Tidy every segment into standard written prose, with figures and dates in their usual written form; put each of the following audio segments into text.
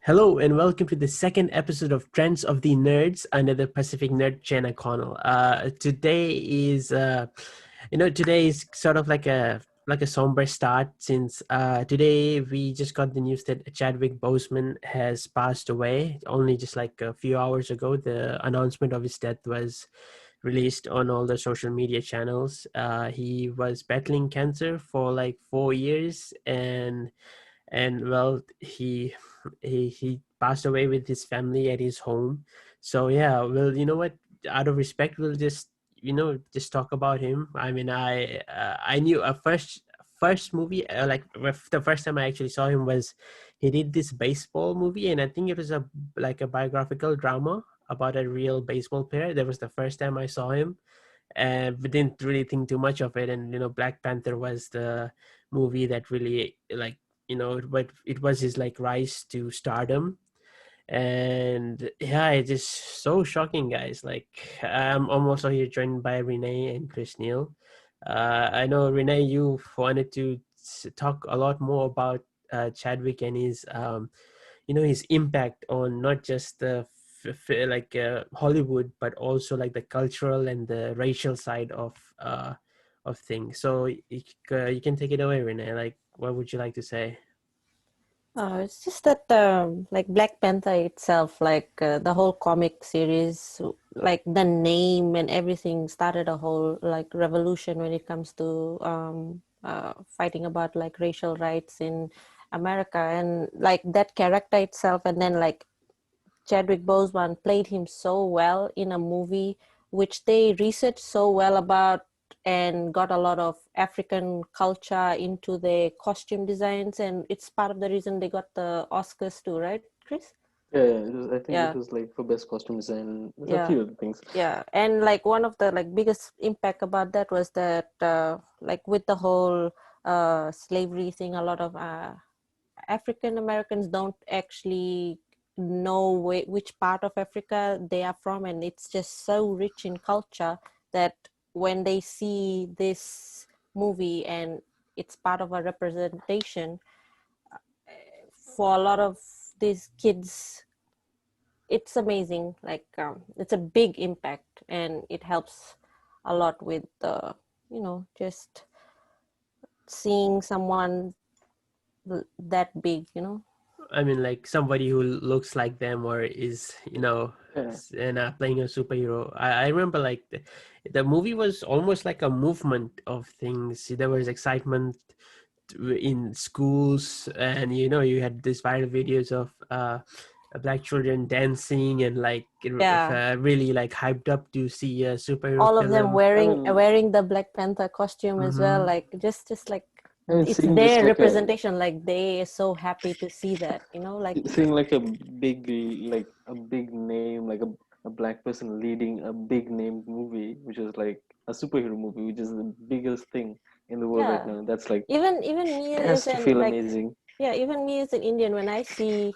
Hello and welcome to the second episode of Trends of the Nerds under the Pacific Nerd Jenna Connell. Today is sort of like a somber start since today we just got the news that Chadwick Boseman has passed away. Only just like a few hours ago, the announcement of his death was released on all the social media channels. He was battling cancer for like 4 years, and well, he passed away with his family at his home. So yeah, well, you know what, out of respect, we'll just talk about him. I mean, I knew a first movie, the first time I actually saw him was he did this baseball movie, and I think it was a biographical drama about a real baseball player. That was the first time I saw him, and we didn't really think too much of it. And Black Panther was the movie that really, like, but it was his like rise to stardom. And yeah, it's just so shocking, guys. Like, I'm also here joined by Renee and Krishneel. I know, Renee, you wanted to talk a lot more about Chadwick and his his impact on not just the Hollywood, but also like the cultural and the racial side of things. So you can take it away, Renee. Like, what would you like to say? It's just that like Black Panther itself, the whole comic series, like the name and everything started a whole like revolution when it comes to fighting about like racial rights in America, and like that character itself, and then like Chadwick Boseman played him so well in a movie which they researched so well about and got a lot of African culture into their costume designs, and it's part of the reason they got the Oscars too, right, Chris? I think it Yeah, was like for best costume design. There's a yeah, few other things. yeah. And like one of the like biggest impact about that was that like with the whole slavery thing, a lot of African Americans don't actually know which part of Africa they are from, and it's just so rich in culture that when they see this movie and it's part of a representation for a lot of these kids, it's amazing. Like it's a big impact, and it helps a lot with just seeing someone that big. I mean, like somebody who looks like them or is, Yeah, and playing a superhero. I remember like the movie was almost like a movement of things. There was excitement in schools, and you had these viral videos of black children dancing and like Yeah, really like hyped up to see a superhero all of them film. I wearing mean, wearing the Black Panther costume as well, Mm-hmm. like just like it's seeing just their like representation, like they are so happy to see that, like seeing like a big name, like a black person leading a big named movie, which is like a superhero movie, which is the biggest thing in the world right yeah. now. That's like Even me it as has to an feel like amazing. yeah, even me as an Indian, when I see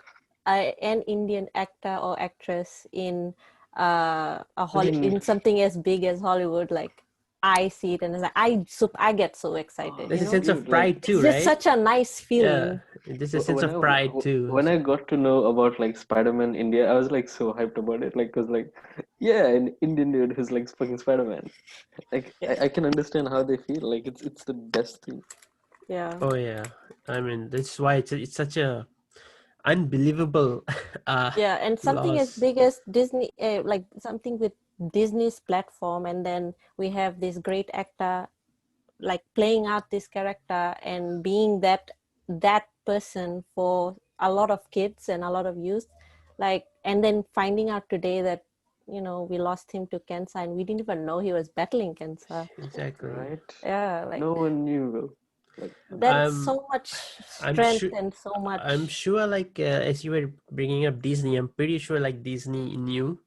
an Indian actor or actress in I mean, in something as big as Hollywood, like I see it and it's like I get so excited, There's a sense of dude, like pride it's too, just right? such a nice Yeah, feeling. there's a sense when of pride too. when I got to know about like Spider-Man India, I was like so hyped about it. Like, cause like, yeah, an Indian dude who's like fucking Spider-Man. Like, Yeah, I can understand how they feel. Like, it's the best thing. yeah. Oh yeah, I mean that's why it's such a unbelievable uh Yeah, and something as loss. big as Disney, like something with Disney's platform, and then we have this great actor like playing out this character and being that person for a lot of kids and a lot of youth, like, and then finding out today that we lost him to cancer, and we didn't even know he was battling cancer. Exactly. Right? Yeah, like No one knew, bro. Like, that's I'm so much I'm strength sure and so I'm much. sure like as you were bringing up Disney, I'm pretty sure like Disney knew,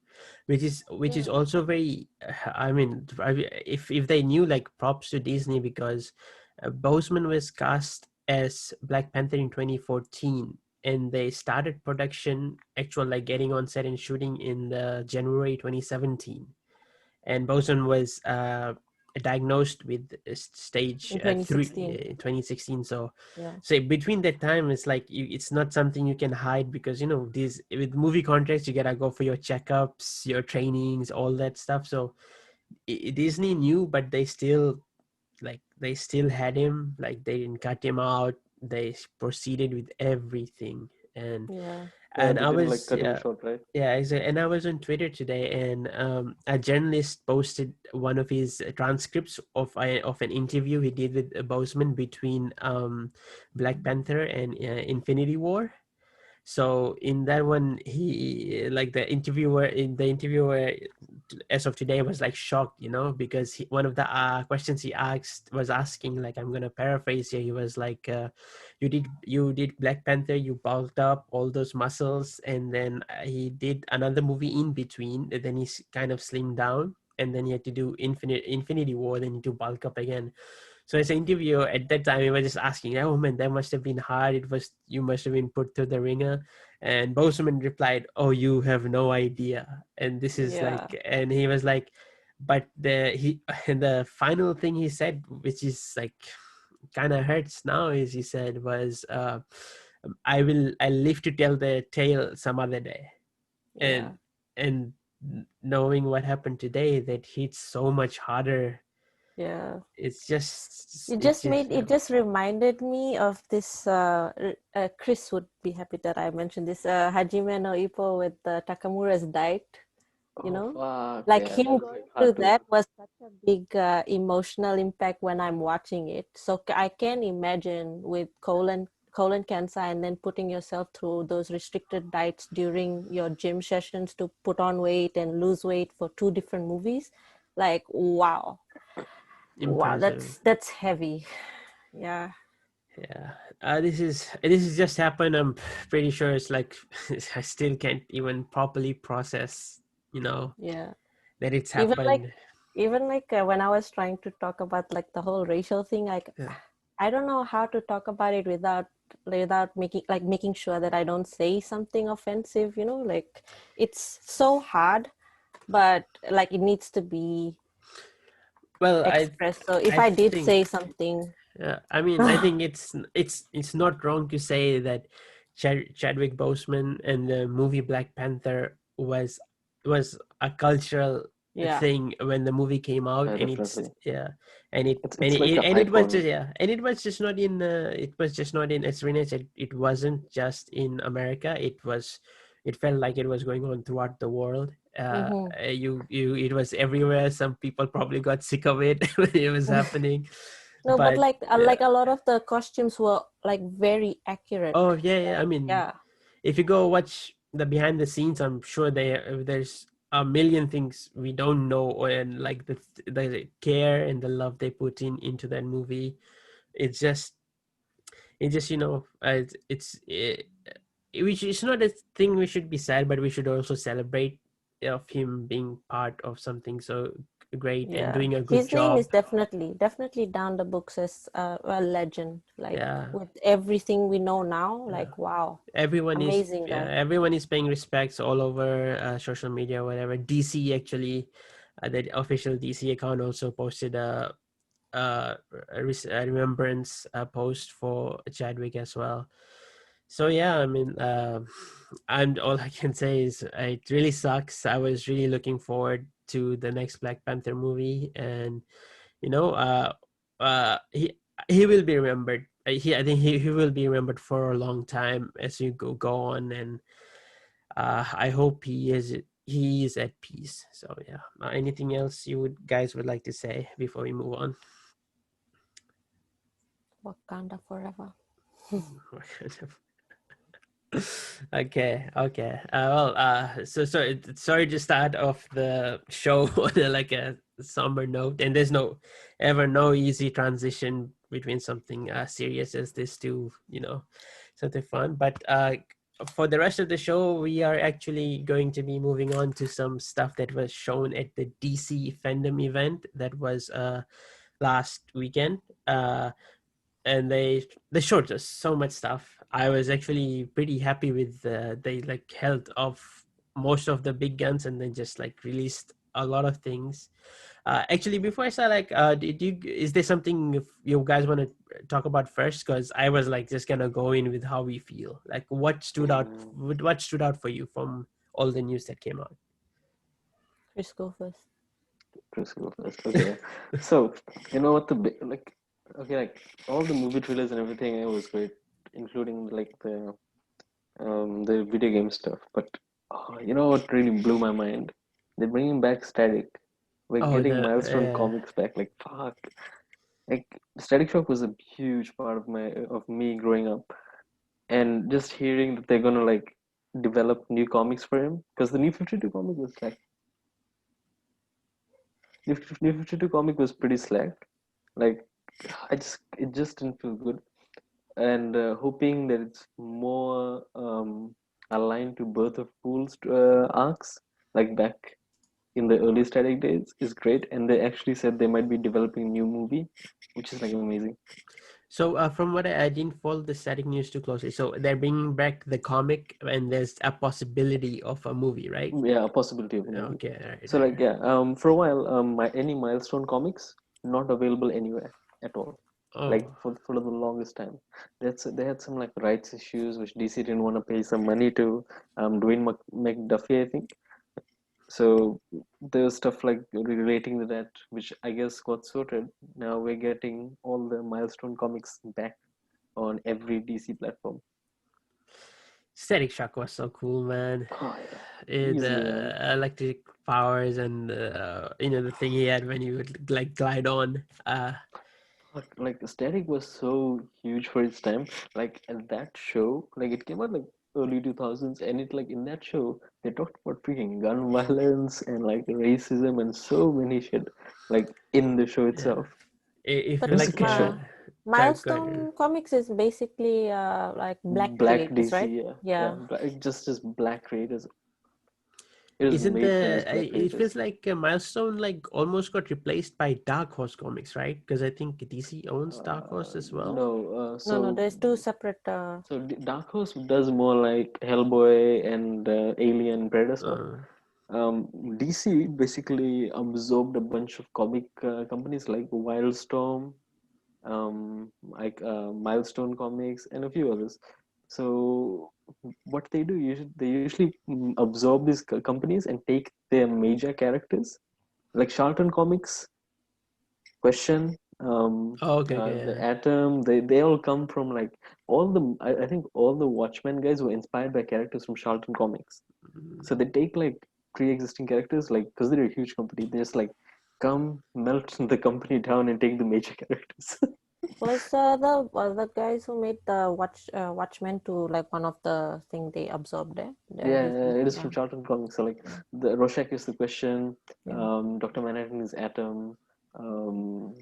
which is Yeah, also very. I mean, if they knew, like, props to Disney, because Boseman was cast as Black Panther in 2014, and they started production, actual like getting on set and shooting in the January 2017. And Boseman was diagnosed with stage In 3 2016. in 2016. So Yeah. between that time, it's like it's not something you can hide, because these with movie contracts you gotta go for your checkups, your trainings, all that stuff. So Disney knew, but they still had him. Like, they didn't cut him out. They proceeded with everything. and Yeah. Yeah, and they I didn't like was, cut him yeah, short, right? yeah, exactly. And I was on Twitter today, and a journalist posted one of his transcripts of an interview he did with Boseman between Black Panther and Infinity War. So in that one, he like the interviewer as of today was like shocked, because one of the questions he asked was asking, like, I'm gonna paraphrase here. He was like, you did Black Panther, you bulked up all those muscles, and then he did another movie in between, and then he's kind of slimmed down, and then he had to do Infinity War, then he to bulk up again. So as an interviewer at that time, he was just asking, "Oh man, that must have been hard. You must have been put through the ringer." And Boseman replied, "Oh, you have no idea." And this is Yeah. like, and he was like, but and the final thing he said, which is like kind of hurts now, is he said was, I'll live to tell the tale some other day." Yeah. And knowing what happened today, that hits so much harder. Yeah. It's just It just reminded me of this. Chris would be happy that I mentioned this. Hajime no Ippo with Takamura's diet. You Oh know, fuck, like yeah, him that was going like through hard to. that was such a big emotional impact when I'm watching it. So I can imagine with colon cancer and then putting yourself through those restricted diets during your gym sessions to put on weight and lose weight for two different movies. Like, wow, impressive. that's heavy. Yeah. Yeah, this is just happened. I'm pretty sure it's like I still can't even properly process, Yeah. that it's Even like happened. when I was trying to talk about like the whole racial thing, like Yeah. I don't know how to talk about it without making sure that I don't say something offensive, like it's so hard, but like it needs to be Well, expressed. So if I I did think, say something, yeah, I mean, I think it's not wrong to say that Chadwick Boseman and the movie Black Panther was a cultural yeah, thing when the movie came out, Yeah, and it's, definitely. yeah, and it It's like a and it was icon. just, yeah, and it was just not in, as Renee said, it wasn't just in America. It felt like it was going on throughout the world. mm-hmm. It was everywhere. Some people probably got sick of it when it was happening, No, but but yeah. like a lot of the costumes were like very accurate. Oh yeah, yeah. I Like, mean, yeah, if you go watch the behind the scenes, I'm sure there's a million things we don't know, and like the care and the love they put into that movie. It's just it's not a thing we should be sad, but we should also celebrate of him being part of something so great and yeah. doing a good His name is job. definitely down the books as a legend. Like Yeah, with everything we know now, yeah. like wow, everyone is amazing yeah, guy. everyone is paying respects all over social media, whatever. DC actually, the official DC account also posted a remembrance post for Chadwick as well. So yeah, I mean, and all I can say is it really sucks. I was really looking forward to the next Black Panther movie, and you know, he will be remembered. I think he will be remembered for a long time as you go on, and I hope he is at peace. So yeah, anything else guys would like to say before we move on? Wakanda forever. Okay. So sorry to start off the show on like a somber note, and there's no easy transition between something serious as this to something fun. But for the rest of the show, we are actually going to be moving on to some stuff that was shown at the DC FanDome event that was last weekend. And they showed us so much stuff. I was actually pretty happy with they like held off most of the big guns and then just like released a lot of things. Actually, before I start, like, is there something you guys want to talk about first? Because I was like just gonna go in with how we feel. Like, what stood out? Mm, What stood out for you from all the news that came out? Chris, go first. Chris, go first. Okay. So, you know what okay, like all the movie trailers and everything, it was great, including like the video game stuff. But you know what really blew my mind? They're bringing back Static. We're Oh, getting the Milestone comics back. Like fuck. Like Static Shock was a huge part of me growing up, and just hearing that they're gonna like develop new comics for him, because the New 52 comic was like New 52 comic was pretty slack. Like it just didn't feel good, and hoping that it's more aligned to Birth of Fools arcs, like back in the early Static days, is great. And they actually said they might be developing a new movie, which is like amazing. So, from what I didn't follow the static news too closely. So they're bringing back the comic, and there's a possibility of a movie, right? Yeah, a possibility of a movie. Okay, right, So like right. yeah, for a while, any Milestone comics not available anywhere at all. Like Oh, for the longest time, they had some like rights issues which DC didn't want to pay some money to Dwayne McDuffie, I think. So there's stuff like relating to that, which I guess got sorted. Now we're getting all the Milestone comics back on every DC platform. Static Shock was so cool, man. Oh yeah, easily, man. The electric powers and the thing he had when you would like glide on. Like Static was so huge for its time. Like at that show, like it came out like early 2000s, and it like in that show they talked about freaking gun violence and like racism and so many shit, like in the show Yeah, itself. if It But was a like good show. Milestone Comics is basically like black Black creators, DC, right? yeah, yeah, Yeah. just black creators. It was isn't made the famous black it feels creators. like Milestone like almost got replaced by Dark Horse Comics, right? Because I think DC owns Dark Horse as well. No, No, there's two separate. so Dark Horse does more like Hellboy and Alien Predator stuff. Uh, DC basically absorbed a bunch of comic companies like Wildstorm, Milestone Comics, and a few others. So what they do, they usually absorb these companies and take their major characters, like Charlton Comics, Question, oh, okay, the okay. Atom. They all come from like I think all the Watchmen guys were inspired by characters from Charlton Comics. Mm. So they take like pre-existing characters, like because they're a huge company, they just like come melt the company down and take the major characters. The guys who made the Watchmen to like one of the thing they absorbed there. Yeah, it is Yeah. from Charlton Comics. So like the Rorschach is the Question, Yeah. Doctor Manhattan is Atom. Um,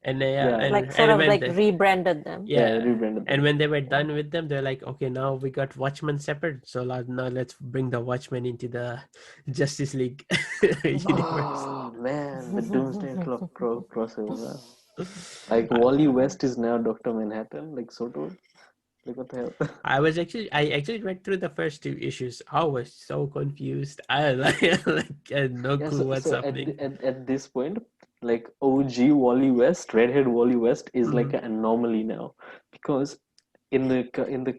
And they yeah, Like sort and of when like they rebranded them. yeah, they yeah, rebranded and them. when they were done with them, they're like, okay, now we got Watchmen separate, so now let's bring the Watchmen into the Justice League universe. Oh man, the Doomsday Clock crossover. Like Wally West is now Doctor Manhattan, like sort of. Like what the hell? I actually read through the first two issues. I was so confused. I like I had no Yeah, clue what's so happening. at this point, like OG Wally West, redhead Wally West is like Mhm. an anomaly now, because in the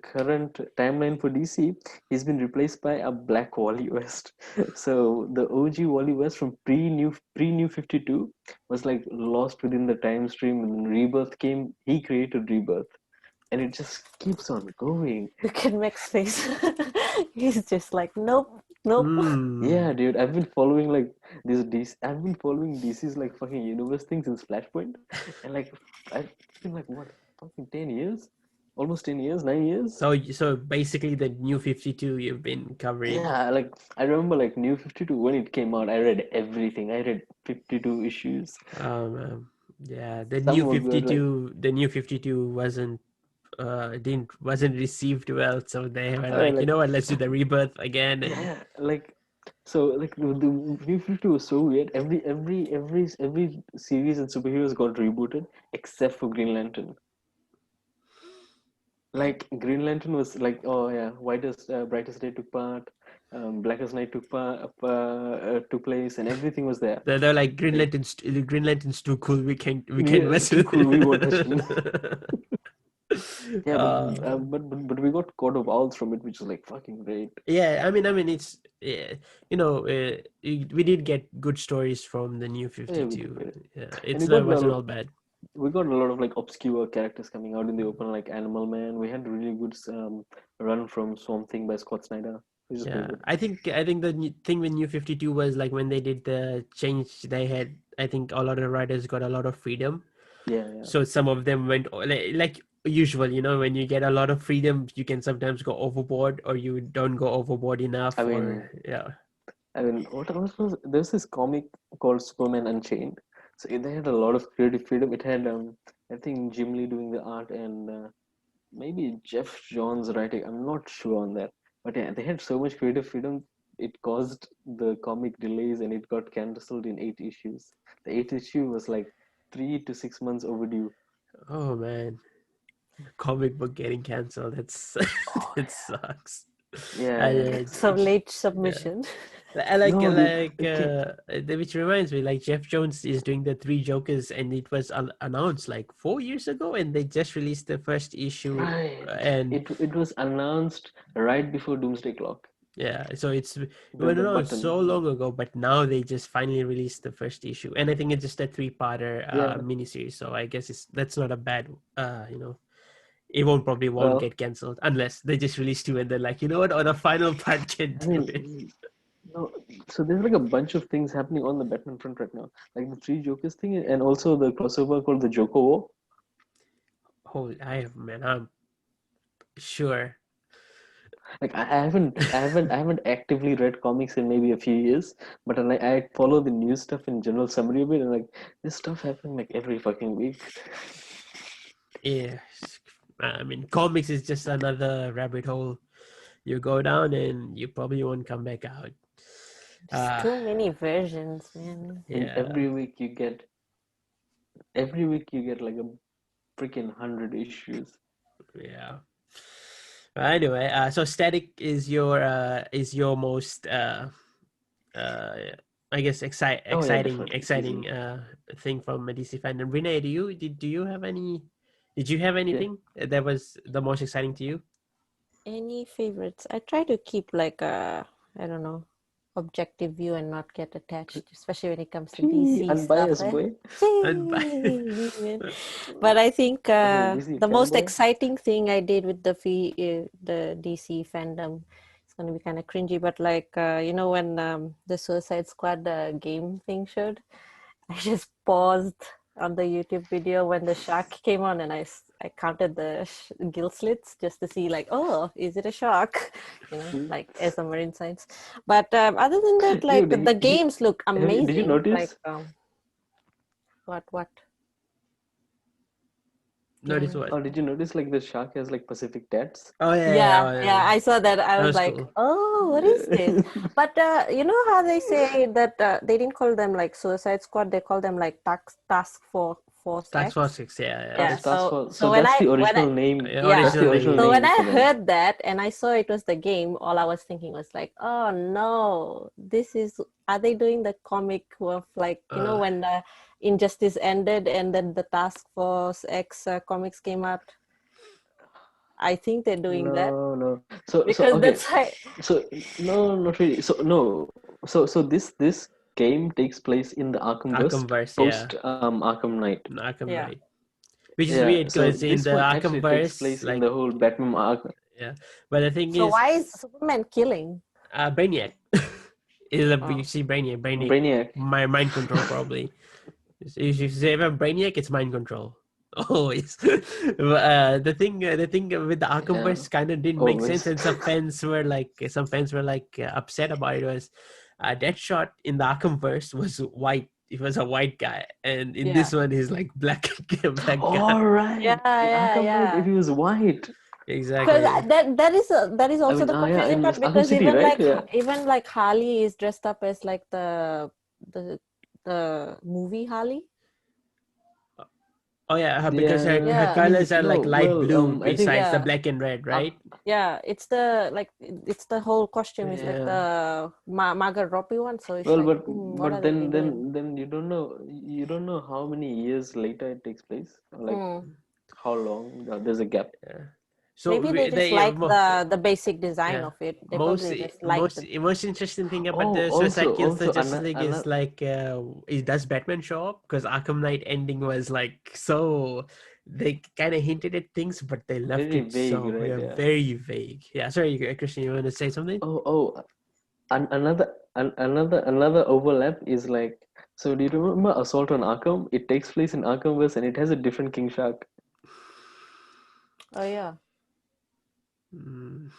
current timeline for DC, he's been replaced by a black Wally West. So the OG Wally West from pre New 52 was like lost within the time stream. When Rebirth came, he created Rebirth, and it just keeps on going. Look at Mac's face. He's just like, nope, nope. Yeah, Mm. dude, I've been following like this DC. I've been following DC's like fucking universe thing since Flashpoint, and like I've been like what fucking 10 years, almost 10 years, 9 years. So basically, the new 52 you've been covering. Yeah, like I remember like New 52 when it came out. I read everything. I read 52 issues. Yeah, Some were good, like the new 52 didn't wasn't received well, so they were I mean, like, you like know what, let's do the rebirth again. And yeah, like so like the New 52 was so weird. Every series and superheroes got rebooted except for Green Lantern. Like Green Lantern was like, oh yeah, brightest day took part. Blackest Night took place, and everything was there. They're like Green Like, Lantern's too cool. We can't yeah, mess too with cool. We won't touch him. it. Yeah, Uh, but we got Court of Owls from it, which is like fucking great. yeah, I mean, it's we did get good stories from the New Yeah, we 52. did. Yeah, And wasn't all bad. we got a lot of like obscure characters coming out in the open, like Animal Man. We had a really good run from Swamp Thing by Scott Snyder, which is pretty Yeah, good. I think the thing with New 52 was like when they did the change, they had, I think a lot of writers got a lot of freedom. Yeah, So some of them went like usual, when you get a lot of freedom, you can sometimes go overboard, or you don't go overboard enough. I mean, what else was there's this comic called Superman Unchained. So they had a lot of creative freedom. It had I think Jim Lee doing the art and maybe Jeff Johns writing. I'm not sure on that, but yeah, they had so much creative freedom. It caused the comic delays, and it got cancelled in 8 issues. The eighth issue was like 3 to 6 months overdue. Oh man, comic book getting canceled. That's Oh, it sucks. yeah. Some late submission. I like No, dude. Okay. which reminds me, like Jeff Jones is doing the Three Jokers, and it was announced like 4 years ago, and they just released the first issue, Right. and It was announced right before Doomsday Clock. yeah, so it The was the announced so button. long ago, but now they just finally released the first issue, and I think it's just a three-parter Yeah. miniseries. So I guess that's not a bad, it won't Well, get canceled unless they just release two and they're like, you know what, on a final part can I do it. mean, no. So there's like a bunch of things happening on the Batman front right now, like the Three Jokers thing, and also the crossover called the Joker War. Holy, I'm sure. Like I haven't actively read comics in maybe a few years, but I follow the news stuff in general summary of it, and like this stuff happening like every fucking week. Yeah, I mean, comics is just another rabbit hole you go down, and you probably won't come back out. There's too many versions, man. And Yeah, every week you get like a freaking 100 issues. yeah. Anyway, so Static is your most I guess Oh yeah, definitely. exciting Easily. thing from DC fandom. Renee, do you have any? Did you have Yeah. anything that was the most exciting to you? Any favorites? I try to keep like a, I don't know, objective view and not get attached, especially when it comes to Gee, DC stuff. unbiased boy. And But I think Okay, DC the most fanboy. exciting thing I did with the DC fandom, it's going to be kind of cringy, but like when the Suicide Squad game thing showed, I just paused on the YouTube video when the shark came on, and I counted the gill slits just to see like, oh, is it a shark? Like as a marine science. But other than that, like Dude, the games look did you amazing. Like notice? what? notice Yeah. what? Or did you notice like the shark has like Pacific tats? Oh Yeah, oh, yeah, I saw that. I That was was like, cool. oh, what is this? But you know how they say that they didn't call them like Suicide Squad, they call them like Task Force Tax X. Force 6, yeah. Yeah, so So when that's I the when I original name. yeah, That's the Original original name. so when name I for them. heard that and I saw it was the game, all I was thinking was like, oh no, are they doing the comic of like, when the Injustice ended and then the Task Force X comics came out? I think they're doing that No. So because okay. that's why. So no, not really. So no. So this game takes place in the Arkhamverse Arkhamverse, yeah. post Arkham Knight. Arkham Yeah. Knight. Which is Yeah. weird So because in this the one actually takes Arkhamverse, place in like, the whole Batman Arkham. yeah. But the thing So is, why is Superman killing? Brainiac is you Oh. see Brainiac, Brainiac. my mind control probably. If you say about Brainiac, it's mind control. Always. But, the thing with the Yeah. Arkhamverse kind of didn't make sense, Always. and some fans were like upset about it. Was Deadshot in the Arkhamverse was white. He was a white guy, and in Yeah. this one he's like black black guy. All right. Yeah, In yeah, Arkham Knight, yeah. if he was white. Because Exactly. that is I also mean, the yeah, confusing in part Arkham because City, right? Yeah. even like Harley is dressed up as like the movie Harley. Oh yeah, because her Yeah, her Yeah. I mean, colors are no, like light well, blue I think besides the Yeah. black and red, right? Yeah, it's the whole costume is like yeah. the Margot Robbie one, so it's Well, like, what are but they doing? then you don't know how many years later it takes place, like Hmm. how long there's a gap. Yeah. So Maybe they just the like the basic design yeah, of it. They probably just like the. most interesting thing about Oh, the Suicide Kills the also Justice League is like, does Batman show up? Because Arkham Knight ending was like so. They kind of hinted at things, but they left very it vague, so right? Yeah. very vague. Yeah, sorry, Christian, you want to say something? Another overlap is like, so do you remember Assault on Arkham? It takes place in Arkhamverse and it has a different King Shark. Oh yeah. Mm,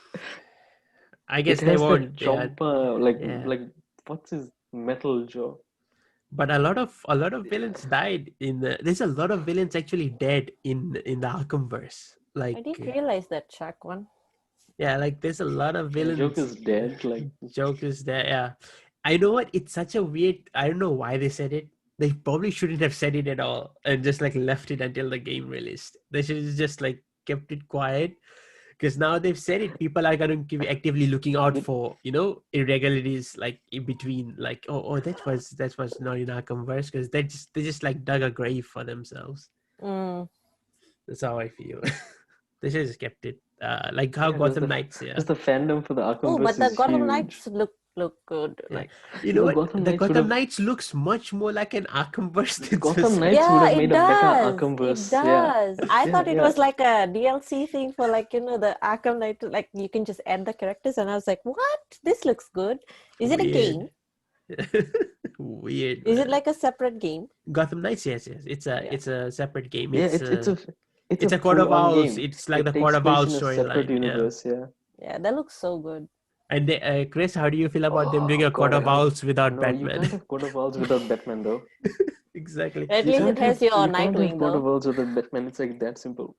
I It guess they has that won't. Yeah, chomper, yeah. like what's his metal jaw? But a lot of villains died in the. There's a lot of villains actually dead in the Arkhamverse. I Like, didn't realize that Chuck one. yeah, like there's a lot of And villains. Joker's dead. Like, Jokers there. Yeah, I know what. It's such a weird. I don't know why they said it. They probably shouldn't have said it at all and just like left it until the game released. They should have just like kept it quiet, because now they've said it. People are going to be actively looking out but for irregularities like in between. Like, oh, that was not in Arkhamverse, because they just like dug a grave for themselves. Mm. That's how I feel. They should have just kept it. Like how yeah, Gotham Knights. Yeah. because the fandom for the Oh, but Arkhamverse the is Gotham huge. Knights look good. Yeah. Like, You know No, what? Gotham The Knights would Gotham have Knights looks much more like an Arkhamverse than Gotham Suicide. Knights would yeah, have it made a better does. It Arkhamverse. Yeah, does. I yeah, thought it yeah. was like a DLC thing for, like, the Arkham Knight. Like, you can just add the characters, and I was like, what? This looks good. Is it a game? Weird. Weird, Is it man. like a separate game? Gotham Knights, yes. It's a Yeah. it's a separate game. Yeah, it's a It's a Court of full-on Owls. game. It's like the It Court takes of place Owls in a separate storyline. Yeah. universe. Yeah. Yeah, that looks so good. And Chris, how do you feel about them doing Oh a Court God, I of hope. Owls without No, you Batman? can't have God of Owls without Batman, though. Exactly. At least it has your You can't have Nightwing, God of though. Owls without Batman. It's like that simple.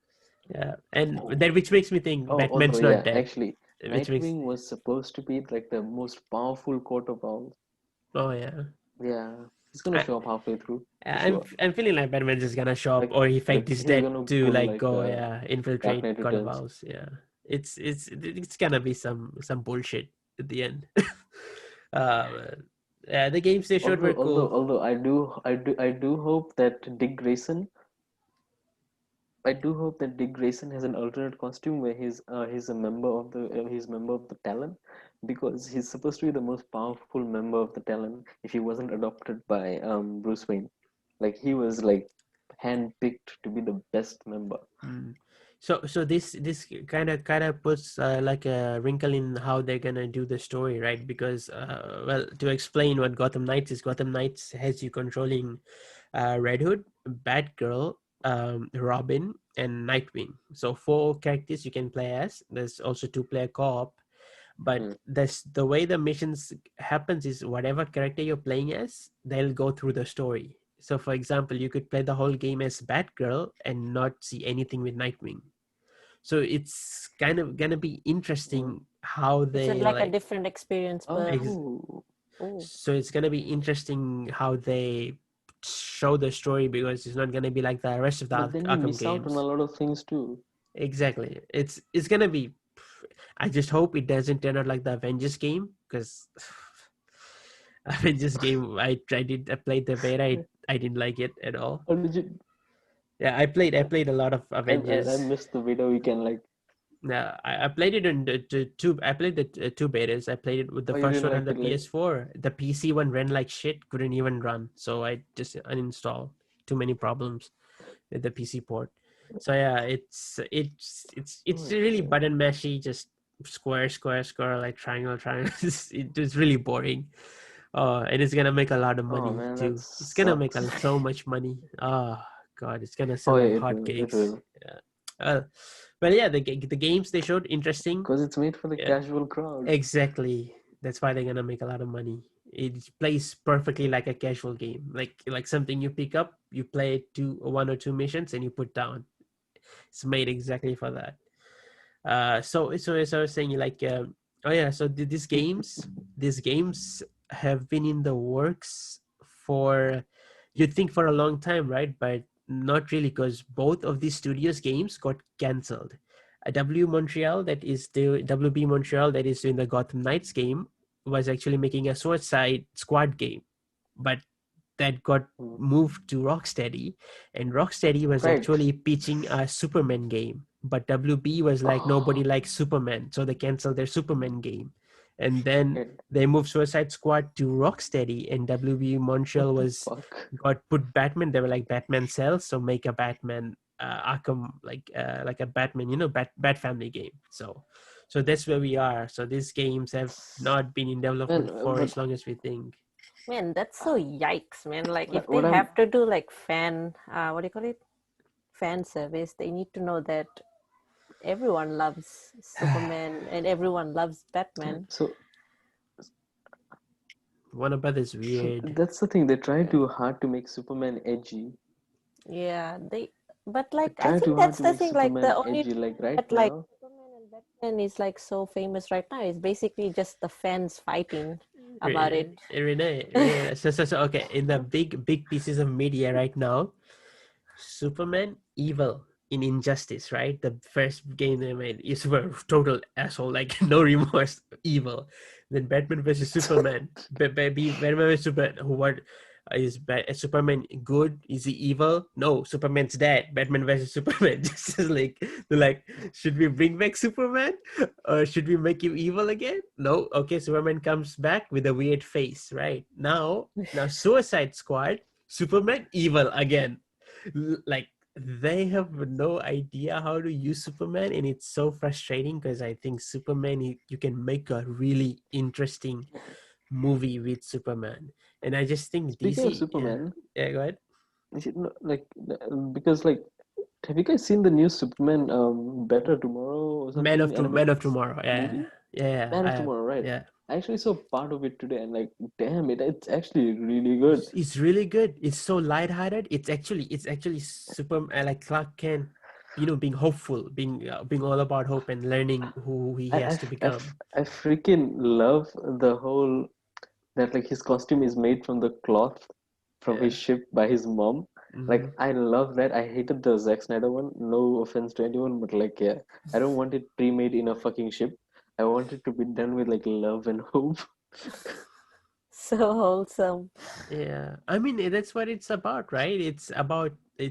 Yeah, and Oh, that which makes me think although Batman's not yeah, dead. actually, Which makes Nightwing was supposed to be like the most powerful God of Owls. oh yeah. Yeah, he's gonna I, show up halfway through for I'm sure. I'm feeling like Batman's just gonna show up, Like or in fact he's he's dead gonna to pull like like go, Dark infiltrate Knight God of Returns. Owls. Yeah, it's gonna be some bullshit at the end. uh, yeah, the games they showed were cool. Although I do hope that Dick Grayson has an alternate costume where he's a member of he's member of the Talon, because he's supposed to be the most powerful member of the Talon if he wasn't adopted by Bruce Wayne. Like he was like handpicked to be the best member. Mm. So this kind of puts like a wrinkle in how they're gonna do the story, right? Because well, to explain what Gotham Knights is, Gotham Knights has you controlling Red Hood, Batgirl, Robin, and Nightwing. So 4 characters you can play as. There's also 2-player co-op, but Mm. the way the missions happens is whatever character you're playing as, they'll go through the story. So for example, you could play the whole game as Batgirl and not see anything with Nightwing. So it's kind of gonna be Mm. interesting how Is it they like a like different experience per? Oh, Oh, so it's gonna be interesting how they show the story, because it's not gonna be like the rest of the but then you Arkham miss out on a games. lot of things too. Exactly. It's gonna be. I just hope it doesn't turn out like the Avengers game, because Avengers game I played the beta. I didn't like it at all. How did you? Yeah, I played a lot of I Avengers. missed the video weekend. Like, Yeah, I played it in the two. I played the two betas. I played it with the oh, you first didn't one on like the it. Like, PS4. The PC one ran like shit. Couldn't even run. So I just uninstalled. Too many problems with the PC port. So yeah, it's oh really shit. button mashy. Just square, like triangle. It's really boring. And it's gonna make a lot of Oh money man, that too. It's gonna make sucks. so much money. Oh god, it's gonna Oh sell like yeah, it will. It hotcakes. will. Yeah. But yeah, the games they showed interesting. Because it's made for the Yeah, casual crowd. exactly. That's why they're gonna make a lot of money. It plays perfectly like a casual game, like something you pick up, you play one or two missions, and you put down. It's made exactly for that. So as I was saying, like, oh yeah, so these games have been in the works for, you'd think, for a long time, right? But not really, because both of these studios games got cancelled. W Montreal, that is the WB Montreal, that is doing the Gotham Knights game, was actually making a Suicide Squad game, but that got moved to Rocksteady, and Rocksteady was Right. actually pitching a Superman game, but WB was like, nobody likes Superman, so they canceled their Superman game. And then Right. they moved Suicide Squad to Rocksteady, and WB Montreal What the was fuck? got put Batman. They were like, Batman sells, so make a Batman Arkham, like a Batman, Bat Family game. So that's where we are. So these games have not been in development Man, for but as long as we think. Man, that's so yikes, man. Like if they what I'm have to do like what do you call it? Fan service, they need to know that everyone loves Superman and everyone loves Batman. so Warner Brothers weird. that's the thing. They try too hard to make Superman edgy. Yeah, but They like I try too think hard that's to the make thing, like the Superman only edgy. Like right that like now, Superman and Batman is like so famous right now is basically just the fans fighting about it. Renee. So okay, in the big pieces of media right now, Superman evil in Injustice, right? The first game they made is a total asshole, like no remorse, evil. Then Batman versus Superman, Batman versus Superman. What is Superman good? Is he evil? No, Superman's dead. Batman versus Superman. Just as like they're like, should we bring back Superman, or should we make him evil again? No. Okay, Superman comes back with a weird face, right? Now Suicide Squad, Superman evil again. Like they have no idea how to use Superman, and it's so frustrating because I think Superman, you can make a really interesting movie with Superman, and I just think speaking of DC, Superman, go ahead. like because like, have you guys seen the new Superman Better Tomorrow or something Man animated of Tomorrow, movie? yeah, Man I of have, Tomorrow, right? yeah. I actually saw part of it today and like, damn it, it's actually really good. It's really good. It's so lighthearted. It's actually super, like Clark Kent, being hopeful, being all about hope and learning who he I, has I, to I, become. I freaking love the whole that like his costume is made from the cloth from Yeah. his ship by his mom. Mm-hmm. Like I love that. I hated the Zack Snyder one. No offense to anyone, but like yeah, I don't want it pre-made in a fucking ship. I want it to be done with like love and hope. So wholesome. Yeah, I mean that's what it's about, right? It's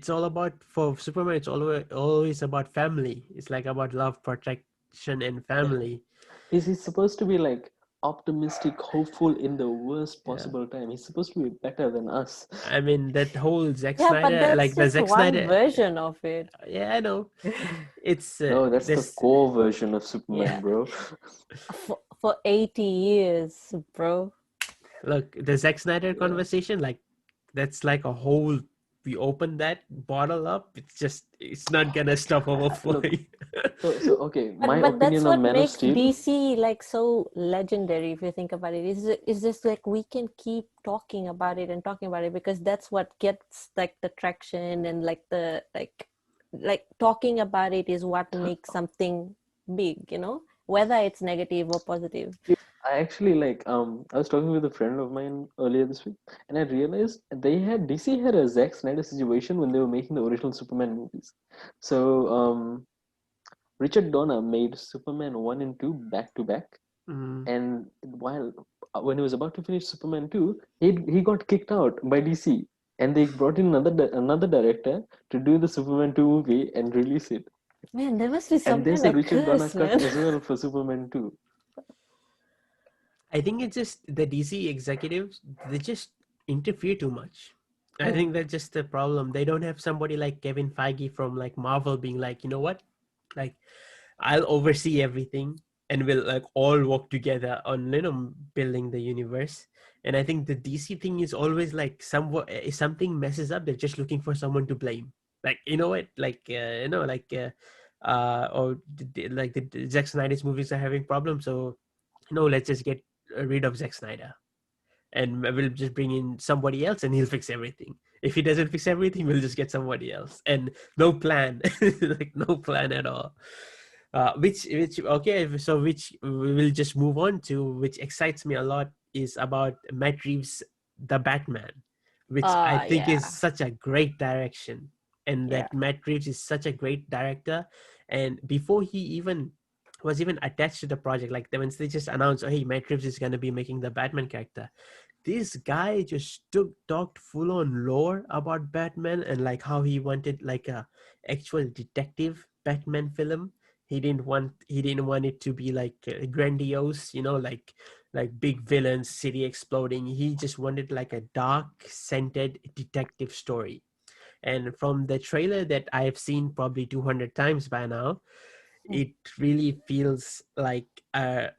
all about, for Superman. It's always about family. It's like about love, protection, and Yeah. family. He's supposed to be like optimistic, hopeful in the worst Yeah, possible time. He's supposed to be better than us. I mean that whole Zack Yeah, but Snyder, that's like the just Zack one Snyder. version of it. Yeah, I know. It's No, that's the this. core version of Superman, Yeah, bro. for 80 years, bro. Look, the Zack Snyder Yeah. conversation, like that's like a whole. We open that bottle up. It's not gonna stop Look, overflowing. so okay, my But that's opinion on what Man of makes Steel. DC like so legendary if you think about it. It's just like we can keep talking about it and talking about it because that's what gets like the traction and like the like talking about it is what makes something big, whether it's negative or positive. I actually like I was talking with a friend of mine earlier this week, and I realized DC had a Zack Snyder situation when they were making the original Superman movies. So Richard Donner made Superman 1 and 2 back to back, Mm. and while when he was about to finish Superman 2, he got kicked out by DC, and they brought in another director to do the Superman 2 movie and release it. Man, there must be some And there's kind a of Richard Donner curse, cut man. as well for Superman 2. I think it's just the DC executives, they just interfere too much. I think that's just the problem. They don't have somebody like Kevin Feige from like Marvel being like, you know what? Like I'll oversee everything and we'll like all work together on building the universe. And I think the DC thing is always like if something messes up, they're just looking for someone to blame. Like or like the Zack Snyder's movies are having problems, so let's just get rid of Zack Snyder and we'll just bring in somebody else and he'll fix everything. If he doesn't fix everything, we'll just get somebody else and no plan, like no plan at all. Which okay, so which we will just move on to, which excites me a lot, is about Matt Reeves' The Batman, which I think is Yeah. such a great direction. and Yeah. that Matt Reeves is such a great director. And before he even was even attached to the project, like when they just announced, oh, hey, Matt Reeves is going to be making the Batman character, this guy just talked full on lore about Batman and like how he wanted like a actual detective Batman film. He didn't want it to be like grandiose, like big villains, city exploding. He just wanted like a dark scented detective story. And from the trailer that I've seen probably 200 times by now, it really feels like a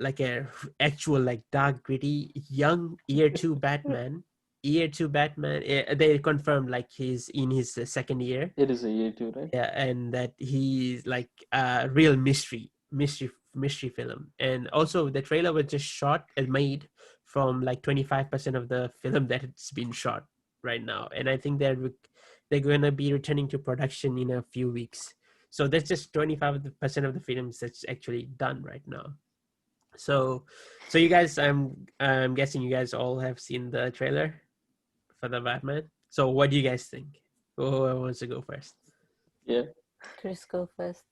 actual like dark gritty young year two Batman. They confirmed like he's in his second year. It is a year two, right? Yeah, and that he's like a real mystery film. And also the trailer was just shot and made from like 25% of the film that it's been shot right now. And I think they're gonna be returning to production in a few weeks. So that's just 25% of the films that's actually done right now. So you guys, I'm guessing you guys all have seen the trailer for the Batman. So what do you guys think? Who wants to go first? Yeah. Chris, go first.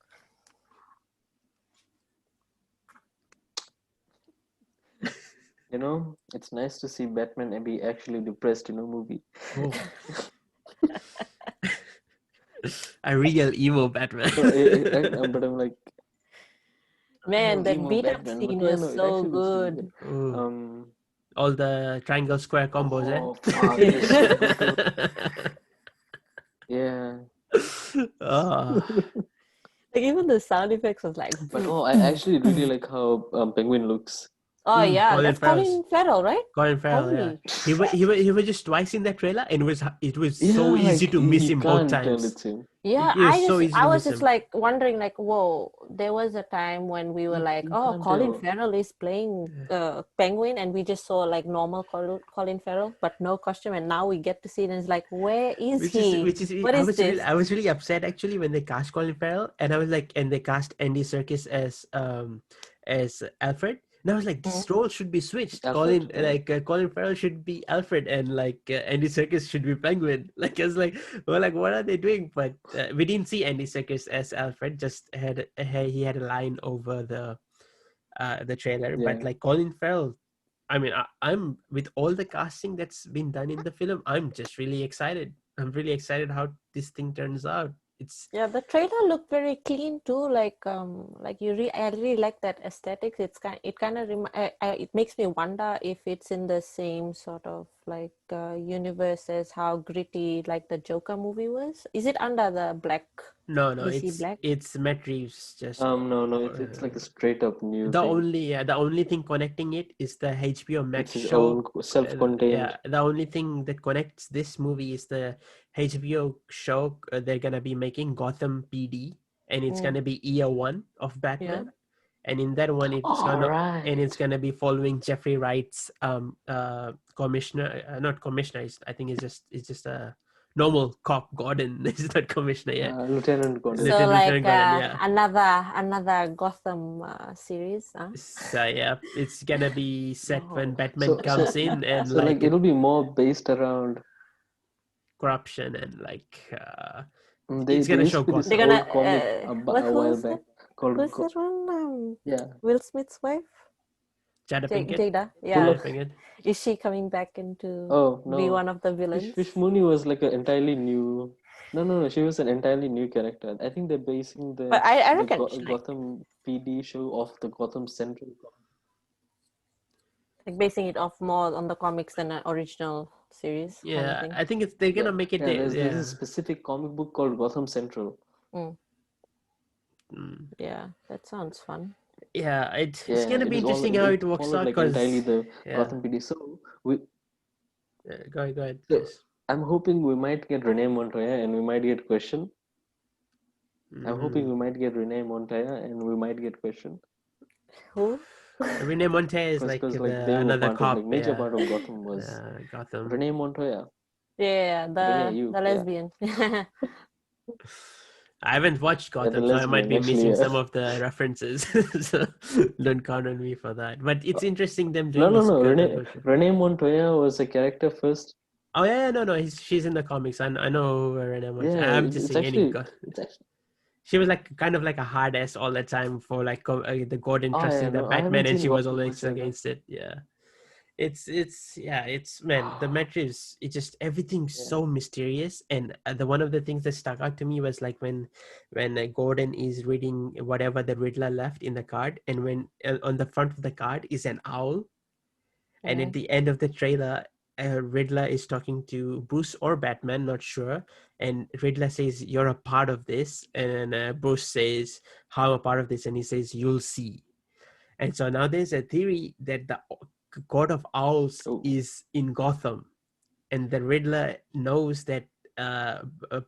You know, it's nice to see Batman and be actually depressed in a movie. Oh. A real emo Batman. So, but I'm like, Man, that emo beat up Batman. scene But yeah, was no, it so actually looks really good. good. Ooh. All the triangle square combos, Oh, fuck, it's so brutal. Yeah. Oh. Like even the sound effects was like. But I actually really like how Penguin looks. Oh yeah, Colin that's Colin Farrell, right? Colin Farrell, yeah. Holy. He was just twice in that trailer, and it was Yeah, so easy like to miss you him both can't tell times. it's him. Yeah, It was so easy I to was miss just him. like wondering, like, whoa, there was a time when we were like, You oh, can't Colin tell. Farrell is playing Penguin, and we just saw like normal Colin Farrell, but no costume, and now we get to see it, and it's like, where is he? Which is What is this? I was really upset actually when they cast Colin Farrell, and I was like, and they cast Andy Serkis as Alfred. And I was like, this role should be switched. Alfred? Colin Farrell should be Alfred, and like Andy Serkis should be Penguin. Like I was like, well, like what are they doing? But we didn't see Andy Serkis as Alfred. Just he had a line over the trailer. Yeah. But like Colin Farrell, I mean, I'm with all the casting that's been done in the film. I'm just really excited. I'm really excited how this thing turns out. It's Yeah, the trailer looked very clean too. Like I really like that aesthetics. It kind of it makes me wonder if it's in the same sort of like universe as how gritty like the Joker movie was. Is it under the Black? no, DC Black? it's Matt Reeves. Just No, it's like a straight up new the thing. the only thing connecting it is the HBO Max It's his show. own self-contained. The only thing that connects this movie is the HBO show they're gonna be making, Gotham PD, and it's gonna be year one of Batman. And in that one, it's gonna be following Jeffrey Wright's commissioner, not commissioner. I think it's just a normal cop, Gordon. It's not commissioner yet. Lieutenant Gordon. So like Gordon, yeah. another Gotham series. Huh? So yeah, it's gonna be set when Batman comes in, and so like it'll be more based around corruption and like it's gonna show They're this gonna old comic a while back called who's that one? yeah. Will Smith's wife? Jada Pinkett. Jada. Yeah. Is she coming back into be one of the villains? Fish Mooney was like an entirely new. No. She was an entirely new character. I think they're basing But I reckon Gotham PD show off the Gotham Central. Like basing it off more on the comics than an original series. Yeah, kind of I think they're gonna make it. There's a specific comic book called Gotham Central. Yeah, that sounds fun. Yeah, it's gonna be interesting how it works out because entirely the Gotham PD. So we go ahead. So, I'm hoping we might get Renee Montoya and we might get Question. I'm hoping we might get Renee Montoya and we might get Question. Who? Renee Montoya is like another cop. Like major part of Gotham was Gotham. Renee Montoya. Yeah, the lesbian. I haven't watched Gotham, so I might be missing some of the references. So don't count on me for that. But it's interesting them doing No. Renee Montoya was a character first Oh yeah, no, she's in the comics. I know Renee much. Yeah, I'm just it's saying any. actually it's actually. She was like kind of like a hard ass all the time for like the Gordon Oh yeah, trusting the no, I Batman, haven't and seen she was Gotham always much either. against it. Yeah, it's yeah, it's man, the Matrix. It just everything's Yeah. so mysterious, and the one of the things that stuck out to me was like when Gordon is reading whatever the Riddler left in the card, and when on the front of the card is an owl, and at the end of the trailer, Riddler is talking to Bruce or Batman, not sure. And Riddler says, "You're a part of this," and Bruce says, "How I'm a part of this?" And he says, "You'll see." And so now there's a theory that the God of Owls Oh, is in Gotham, and the Riddler knows that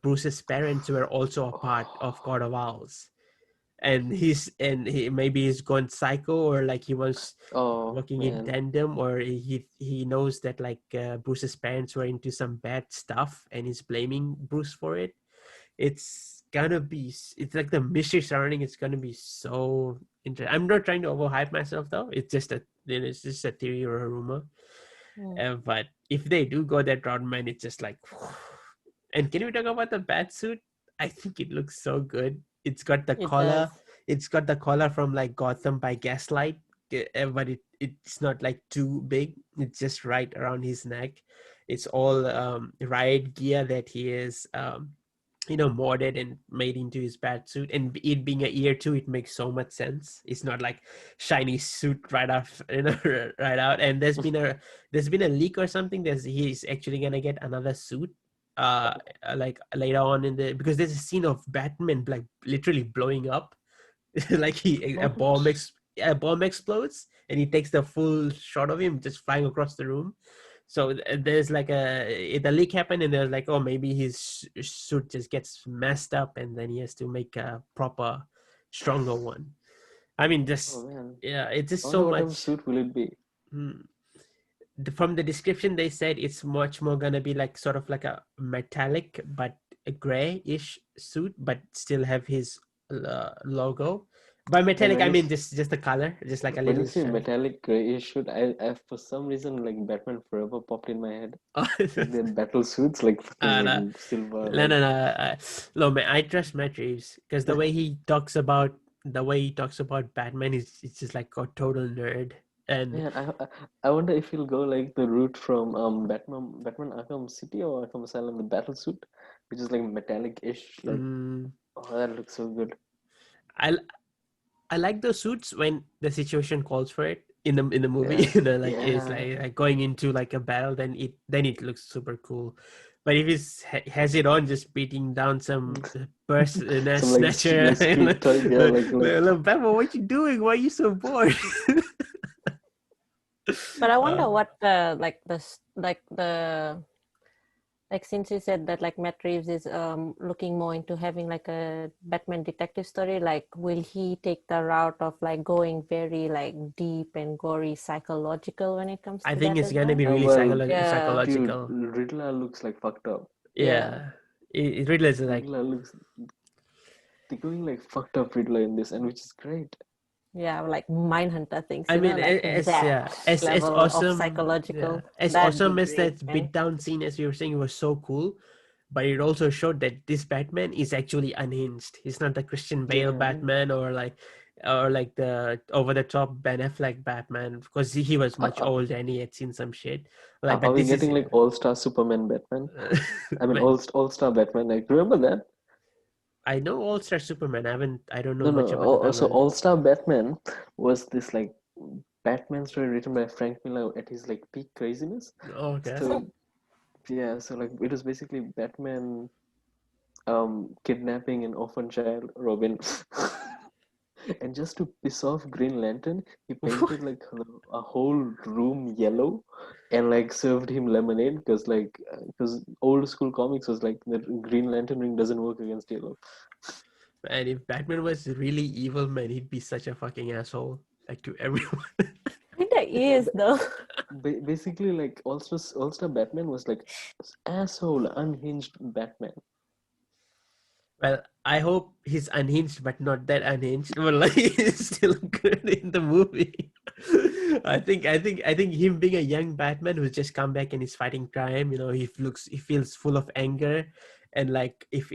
Bruce's parents were also a part of God of Owls, and he maybe he's gone psycho, or like he was oh working in man. tandem, or he knows that like Bruce's parents were into some bad stuff and he's blaming Bruce for it. It's like the mystery surrounding it's gonna be so interesting. I'm not trying to overhype myself though. It's just it's just a theory or a rumor. But if they do go that route, man, it's just like and can we talk about the bat suit? I think it looks so good. It's got the It does. collar. It's got the collar from like Gotham by Gaslight, but it's not like too big. It's just right around his neck. It's all riot gear that he is modded and made into his bat suit. And it being a year two, it makes so much sense. It's not like shiny suit right off, right out. And there's been a leak or something that he's actually gonna get another suit like later on in the, because there's a scene of Batman like literally blowing up. Like What? a bomb explodes and he takes the full shot of him just flying across the room. So there's like the leak happened and there's like, oh, maybe his suit just gets messed up and then he has to make a proper stronger one. I mean, Oh just man. yeah, it's I just wonder so what type of much. suit will it be? From the description they said it's much more gonna be like sort of like a metallic but a grayish suit, but still have his logo. By And metallic I mean just the color, just like a when you little say shine. metallic grayish suit, I for some reason like Batman Forever popped in my head. Oh, Like their battle suits, like fucking no, like silver, no, like no, no. No, man, I trust Matt Reeves because the way he talks about Batman is it's just like a total nerd. And man. I wonder if he'll go like the route from Batman Arkham City or Arkham Asylum, the battle suit, which is like metallic-ish. Like mm, oh, that looks so good. I I like those suits when the situation calls for it in the movie. Yeah, Like it's yeah. like going into like a battle, then it looks super cool. But if has it on just beating down some person Some snatcher, like street type, yeah, Batman, what you doing? Why are you so bored? But I uh, wonder what like since you said that like Matt Reeves is looking more into having like a Batman detective story, like will he take the route of like going very like deep and gory psychological when it comes I to think that it's as gonna well? be really well, Yeah, dude, psychological. Riddler looks like fucked up. yeah, Yeah, it really is like Riddler looks they're going like fucked up Riddler in this, and which is great. yeah, like Mindhunter things, I mean, like as that yeah, as level of awesome, yeah, psychological. as That'd be awesome as great, that man. beatdown scene as you were saying was so cool, but it also showed that this Batman is actually unhinged. He's not the Christian Bale Yeah. Batman or like the over the top Ben Affleck Batman, because he was much Are, older and he had seen some shit. Like, are but we this is getting like All-Star Superman Batman? I mean, but All-Star Batman. Like, remember that? I know All Star Superman. I don't know No, much no. about the So timeline. All-Star Batman was this like Batman story written by Frank Miller at his like peak craziness. Oh, okay. So yeah, so like it was basically Batman kidnapping an orphan child, Robin. And just to piss off Green Lantern, he painted like a whole room yellow and like served him lemonade because old school comics was like the Green Lantern ring doesn't work against yellow. And if Batman was really evil, man, he'd be such a fucking asshole, like to everyone. I think that Yeah, is though. basically like All-Star Batman was like asshole unhinged Batman. Well, I hope he's unhinged, but not that unhinged. But like, he's still good in the movie. I think him being a young Batman who's just come back and is fighting crime, he feels full of anger. And like if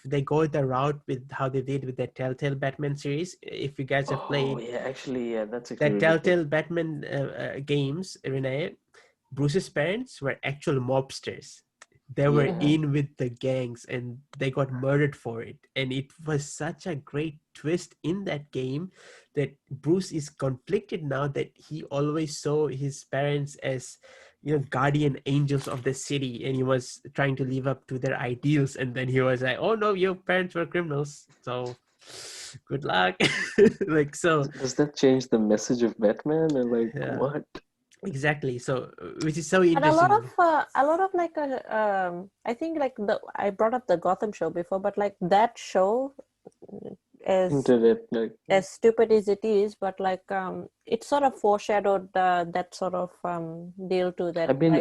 they go the route with how they did with the Telltale Batman series, if you guys have Oh played yeah, actually, yeah, that's actually the really cool. Telltale Batman games, Renee, Bruce's parents were actual mobsters. They were Yeah. in with the gangs and they got murdered for it. And it was such a great twist in that game that Bruce is conflicted now that he always saw his parents as guardian angels of the city, and he was trying to live up to their ideals. And then he was like, oh no, your parents were criminals, so good luck. Like, so Does that change the message of Batman? Or like yeah, what? exactly. So which is so And a lot interesting. of like I think like I brought up the Gotham show before, but like that show, as Internet, like stupid as it is, but like it sort of foreshadowed that sort of deal to that, I mean,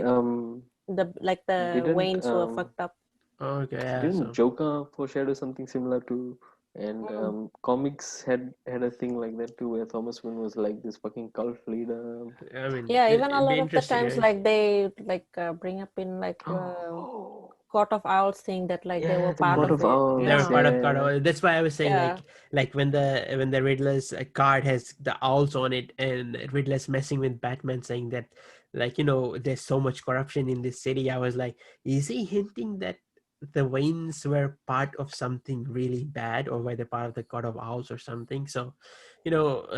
like the didn't Waynes were fucked up. Okay, yeah. didn't So Joker foreshadow something similar to? And comics had a thing like that too, where Thomas Wayne was like this fucking cult leader. I mean, Yeah, even a it'd be lot of the interesting, times right? like they like bring up in like Oh, Court of Owls thing that like they yeah, were the part Court of of it. Owls. They were Yeah, part of Yeah, God. That's why I was saying, yeah. like when the Riddler's card has the owls on it, and Riddler's messing with Batman, saying that, like, there's so much corruption in this city. I was like, is he hinting that the Waynes were part of something really bad, or were they part of the God of Owls or something? So,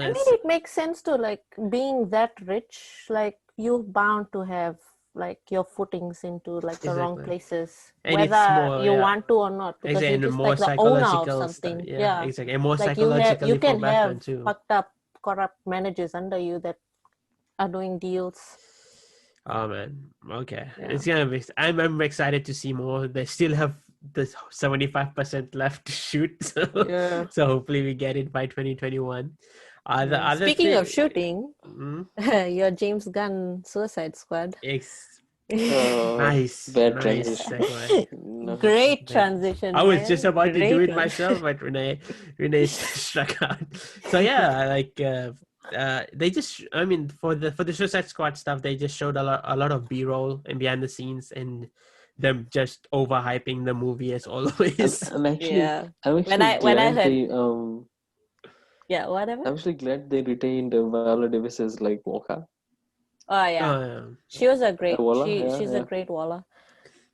I mean, it makes sense to like being that rich, like you're bound to have like your footings into like the wrong exactly, places, and it's whether more, you yeah, want to or not, because exactly, you're and just more like the owner of psychological stuff. something. Yeah, Yeah, exactly, and more like you psychologically for can Batman have too. fucked up, corrupt managers under you that are doing deals. Oh man, okay. Yeah. It's gonna be. I'm excited to see more. They still have the 75% left to shoot, so Yeah. so hopefully we get it by 2021. The Yeah. other Speaking of thing, shooting, mm, your James Gunn Suicide Squad. it's uh, nice, bad nice transition. segue. No. Great But transition, I was just man. about to do Great it one. myself, but Renee struck out. So yeah, like they just, I mean, for the Suicide Squad stuff, they just showed a lot of B-roll and behind the scenes, and them just overhyping the movie as I'm, always. I'm actually Yeah. I'm When actually I glad heard, they yeah, whatever. I'm actually glad they retained Viola Davis as like Walker. Oh yeah, Yeah. she was a great. Walla, yeah, She's a yeah, great Waller.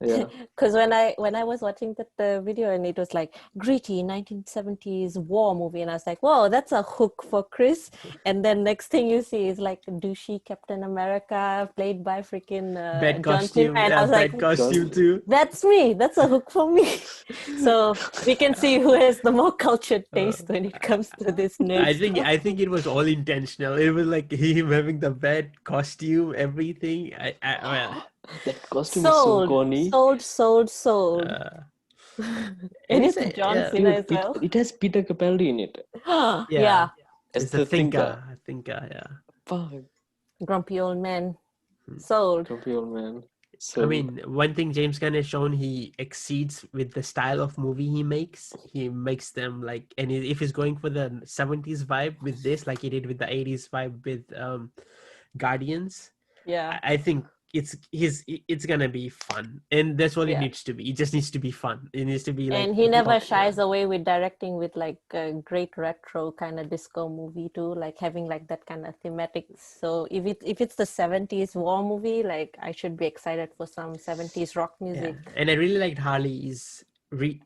yeah. Because when I was watching that video and it was like gritty 1970s war movie, and I was like, whoa, that's a hook for Chris. And then next thing you see is like douchey Captain America played by freaking Bad John Cena, costume, and I yeah, was like, bad costume John, too. that's me. That's a hook for me. So we can see who has the more cultured Uh, taste when it comes to this nerd I think stuff. I think it was all intentional. It was like him having the bad costume, everything. Well, that costume is so Sold, corny. sold, sold, sold. uh, and And it's it's a, John yeah, Cena Dude, as well. it has Peter Capaldi in it yeah. Yeah, as It's the the thinker. thinker, yeah. Fuck, grumpy old man. Hmm. Sold. grumpy old man. I So mean, one thing James Gunn has shown, he exceeds with the style of movie he makes. He makes them like, and if he's going for the 70s vibe with this, like he did with the 80s vibe with Guardians, Yeah, I think it's gonna be fun, and that's all it yeah. needs to be. It just needs to be fun. It needs to be like And he never yeah, shies away with directing with like a great retro kind of disco movie too, like having like that kind of thematics. So if it's the 70s war movie, like I should be excited for some 70s rock music. yeah. And I really liked Harley's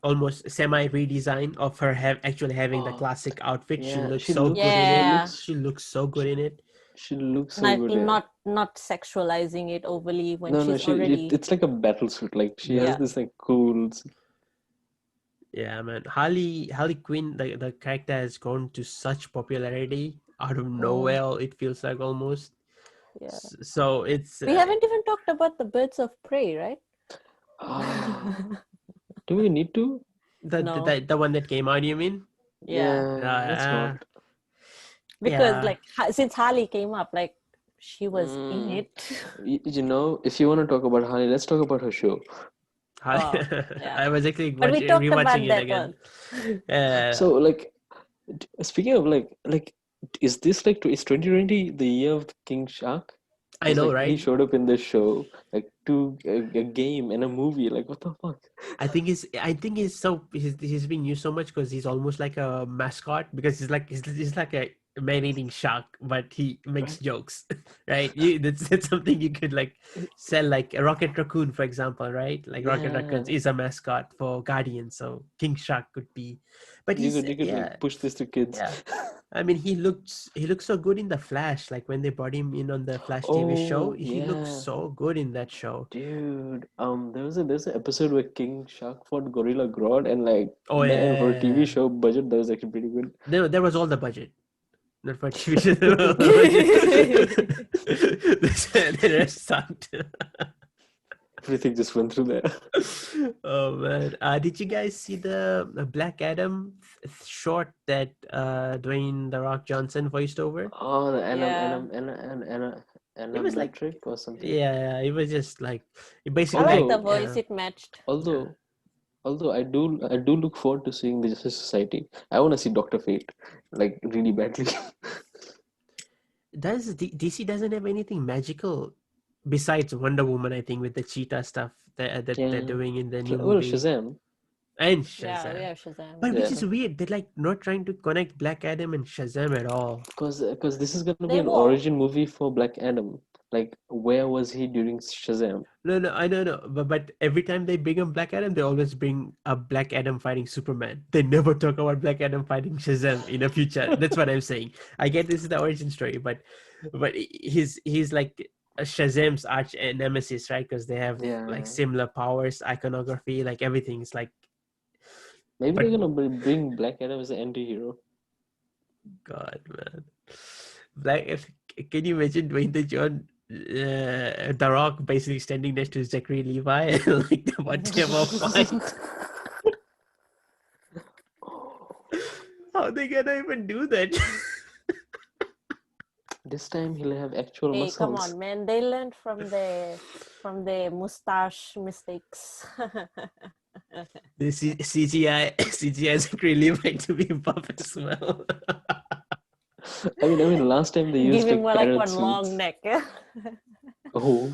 almost semi redesign of her actually having the oh, classic outfit. She yeah, looks so good in she it. Yeah. looks She looks so good in it. she looks so Not good. Yeah. not sexualizing it overly when No, she's already. it's like a battle suit. Like she Yeah. has Yeah. this like cool. Yeah, man. Harley Quinn, the character has grown to such popularity out of nowhere. It feels like almost. Yeah. So it's We haven't even talked about the Birds of Prey, right? Do we need to? No. the one that came out. You mean? Yeah. Let's not. Because Yeah. like since Harley came up, like she was in Mm, it. you know, if you want to talk about Honey, let's talk about her show. Oh, yeah. I was actually But we talked rewatching about it that again. one. So like, speaking of like is this like is 2020 the year of King Shark? I Because know, like he right? showed up in the show, like a game and a movie. Like what the fuck? He's being used so much because he's almost like a mascot because he's like a man-eating shark, but he makes Right? jokes, right? That's something you could like sell, like a Rocket Raccoon, for example, right? Like Rocket Yeah, Raccoons is a mascot for Guardian, so King Shark could be, but you could like push this to kids. yeah. I mean, he looks so good in the Flash. Like when they brought him in on the Flash TV show, Oh he looks yeah, so good in that show. dude. There's an episode where King Shark fought Gorilla Grodd, and like Oh man, for a TV yeah, show budget, that was actually pretty good. there was all the budget. Not for TV show. The rest sucked. Everything just went through there. Oh man! Did you guys see the Black Adam short that Dwayne the Rock Johnson voiced over? Oh, the Yeah. It was like, animatric or something. yeah, it was just like it I basically like like the Although, voice it matched. yeah. although, although I do look forward to seeing the Justice Society. I want to see Doctor Fate, like really badly. DC doesn't have anything magical besides Wonder Woman, I think, with the cheetah stuff that they're Yeah. doing in the new Well, movie, Shazam. and Yeah, we Shazam. have Shazam. But which Yeah. is weird. They're like not trying to connect Black Adam and Shazam at all. Because this is gonna be They an won't. origin movie for Black Adam. Like, where was he during Shazam? No, I don't know. But every time they bring up Black Adam, they always bring up Black Adam fighting Superman. They never talk about Black Adam fighting Shazam in the future. That's what I'm saying. I get this is the origin story, but he's like a Shazam's arch nemesis, right? Because they have like Yeah. similar powers, iconography, like everything's like. Maybe But they're gonna bring Black Adam as an anti-hero. God, man, can you imagine Dwayne the John? The Rock basically standing next to Zachary Levi and like the whatever fight. How they gonna even do that? This time he'll have actual Hey, come muscles. on, man. They learned from the mustache mistakes. The CGI Zachary Levi to be buff as well. I mean, last time they Give used him like like parrot one long suits. neck. Oh,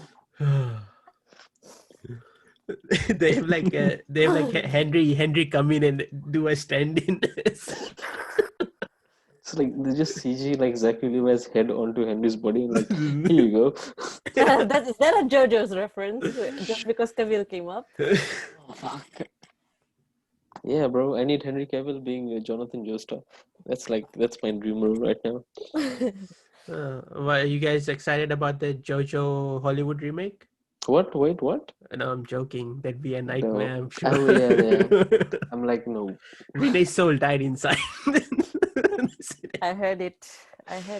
They have like Henry come in and do a stand-in. it's like they just CG like Zachary Levi's head onto Henry's body and like, here you go. Is that a JoJo's reference? Just because Cavill came up? Oh, fuck. Yeah, bro. I need Henry Cavill being Jonathan Joestar. That's my dream role right now. Well, are you guys excited about the JoJo Hollywood remake? What? Wait, what? No, I'm joking. That'd be a No. nightmare, I'm sure. Oh yeah. I'm like, no. Renee's soul died inside. I heard it. I was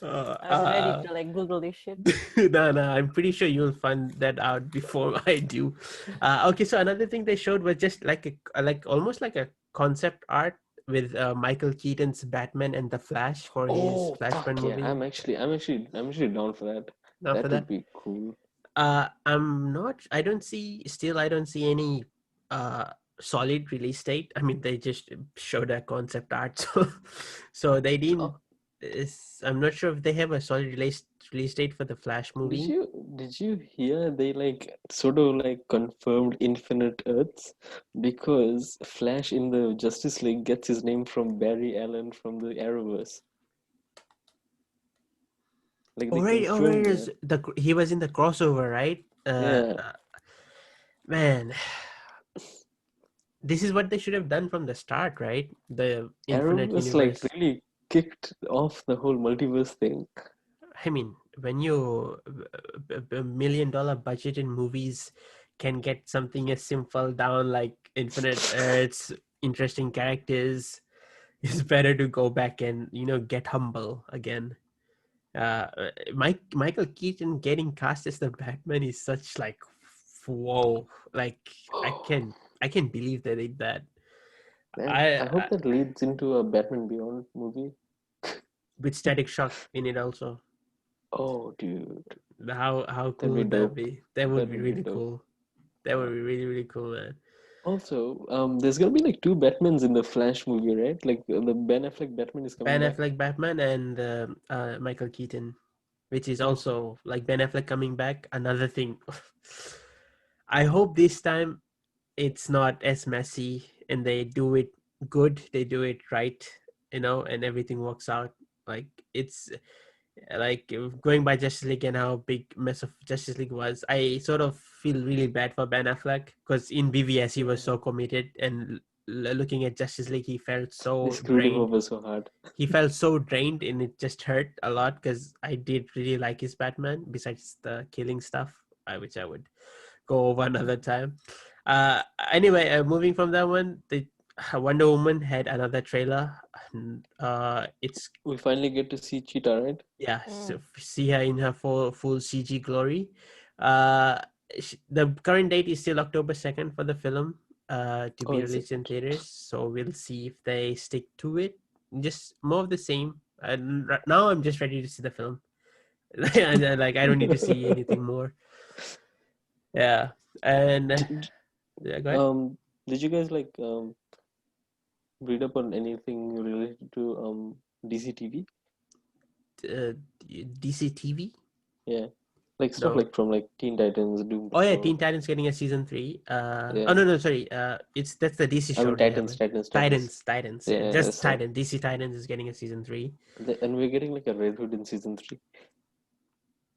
ready to like Google this shit. No, I'm pretty sure you'll find that out before I do. Okay, so another thing they showed was just like almost like a concept art with Michael Keaton's Batman and the Flash for his Oh Flashpoint fuck yeah! movie. I'm actually down for that. Now for That that, would be cool. I'm not. I don't see any solid release date. I mean, they just showed a concept art, so they didn't. Oh, I'm not sure if they have a solid release date for the Flash did movie. you hear they like sort of like confirmed Infinite Earths because Flash in the Justice League gets his name from Barry Allen from the Arrowverse. Like they Already, confirmed is that. he was in the crossover, right? Yeah. Man, this is what they should have done from the start, right? The Infinite Arrowverse like Universe. really kicked off the whole multiverse thing. I mean, when you $1 million budget in movies can get something as simple down like Infinite Earths, interesting characters, it's better to go back and get humble again. Michael Keaton getting cast as the Batman is such like whoa, like I can believe they did that. Man, I I hope that leads into a Batman Beyond movie. with Static Shock in it also. Oh, dude. How That'd cool be would that dope. be? That would That be would be really dope. cool. That would be really, really cool, man. Also, there's gonna be like two Batmans in the Flash movie, right? Like the Ben Affleck Batman is coming Ben back. Affleck Batman and Michael Keaton, which is Okay. also like Ben Affleck coming back. Another thing. I hope this time it's not as messy and they do it good. They do it right, and everything works out. Like it's like going by Justice League and how big mess of Justice League was. I sort of feel really bad for Ben Affleck because in BVS he was Yeah, so committed, and looking at Justice League he felt they so screwed him drained. over so hard. He felt so drained, and it just hurt a lot because I did really like his Batman. Besides the killing stuff, which I would go over another time. Uh, anyway, moving from that one, the Wonder Woman had another trailer. It's We finally get to see Cheetah, right? yeah, Mm. so see her in her full CG glory. The current date is still October 2nd for the film to Oh, be is released in it? theaters. So we'll see if they stick to it. Just more of the same. And right now I'm just ready to see the film. And like I don't need to see anything more. Yeah, and Did, yeah, go ahead. did you guys like read up on anything related to DC TV? Uh, DC TV? Yeah, like stuff No. like from like Teen Titans, Doom Oh yeah, Patrol. Teen Titans getting a season 3. Oh Yeah, no, sorry. That's the DC I show mean they have. Titans, Right? Titans, Titans. Titans. Yeah, Yeah, just so Titan. DC Titans is getting a season 3. and we're getting like a Red Hood in season 3.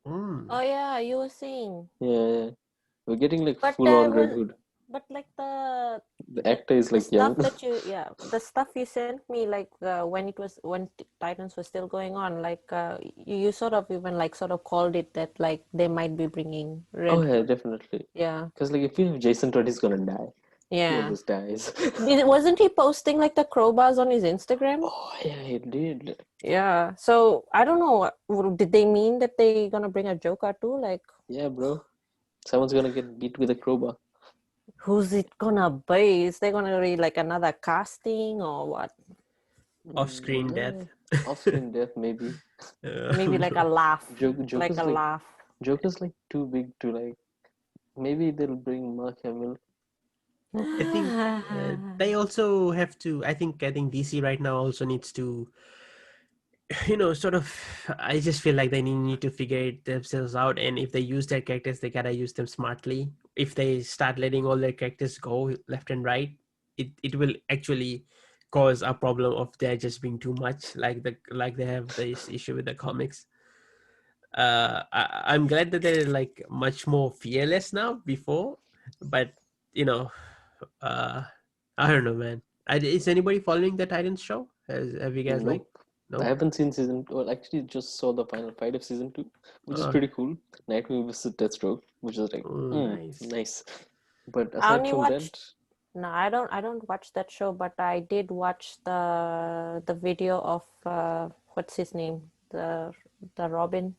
Mm. Oh yeah, you were saying. Yeah, yeah. We're getting like But full on Red Hood. like The actor is the like young. stuff that the stuff you sent me, like when Titans was still going on, like you sort of even like sort of called it that like they might be bringing Oh Red yeah, Hood. definitely. Yeah, Because like if we have Jason Todd, he's gonna die. He yeah. always dies. Wasn't he posting like the crowbars on his Instagram? Oh yeah, he did. Yeah. So I don't know. Did they mean that they gonna bring a Joker too? Like, Yeah, bro. Someone's gonna get beat with a crowbar. who's it gonna be? Is they gonna be like another casting or what? Off-screen death. No, off-screen death maybe. Maybe like a laugh, like Joker's a like laugh. Joker's like too big to like. Maybe they'll bring Mark Hamill. I think they also have to. I think DC right now also needs to, sort of. I just feel like they need to figure it themselves out, and if they use their characters, they gotta use them smartly. If they start letting all their characters go left and right, it will actually cause a problem of there just being too much, like they have this issue with the comics. I'm glad that they're like much more fearless now before, but you know, uh, I don't know, man. Is anybody following the Titans show? Have you guys like Nope. I no? haven't seen season. Well, actually, just saw the final fight of season 2, which is Oh, pretty cool. Nightwing versus Deathstroke, which is like, oh, nice. nice. But I aside only from watched. that, No, I don't watch that show, but I did watch the video of what's his name, the Robin.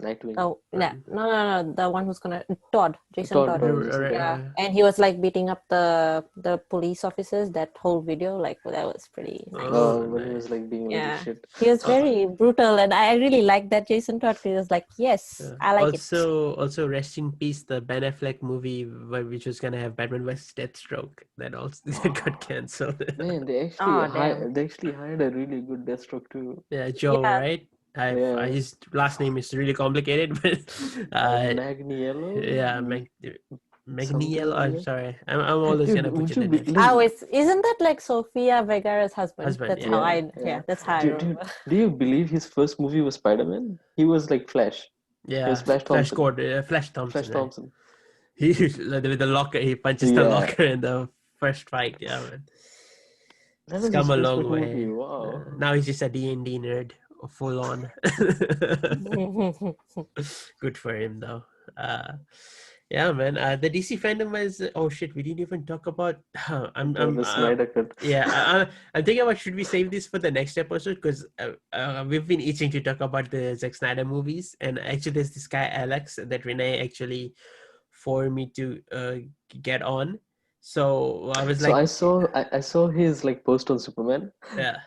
Nightwing, Oh no, Right. no, the one who's gonna Jason Todd, Todd. Jason Todd. Yeah, and he was like beating up the police officers. That whole video, like that was pretty nice. Oh, When he nice. was like being a little Yeah, shit. he was Uh, very brutal, and I really liked that Jason Todd. He was like, yes, I like it. also, rest in peace the Ben Affleck movie, which was gonna have Batman vs Deathstroke. That also that got cancelled. Man, Oh damn. they actually hired a really good Deathstroke too. Yeah, Joe, Yeah. right? Yeah, His last name is really complicated, but Magniello, yeah, something McNeil. like I'm that. sorry, I'm always Dude, gonna would butcher you the be name. Oh, like, isn't that like Sofia Vergara's husband? Husband, That's yeah, how yeah, yeah, yeah. that's how I Dude, remember. do you believe his first movie was Spider-Man? He was like Flash. He was yeah. Flash Thompson. Flash Flash Thompson, right? Thompson. He with the locker, he punches the Yeah, locker in the first fight. Yeah, man. that It's was his come a first long big movie. way. Wow. Now he's just a D&D nerd, full on. Good for him, though. Yeah, man. The DC fandom is. Oh shit, we didn't even talk about. The Snyder Cut. Yeah, I'm thinking about should we save this for the next episode because we've been itching to talk about the Zack Snyder movies, and actually there's this guy Alex that Renee actually for me to get on. So I was So like, I saw his like post on Superman. yeah.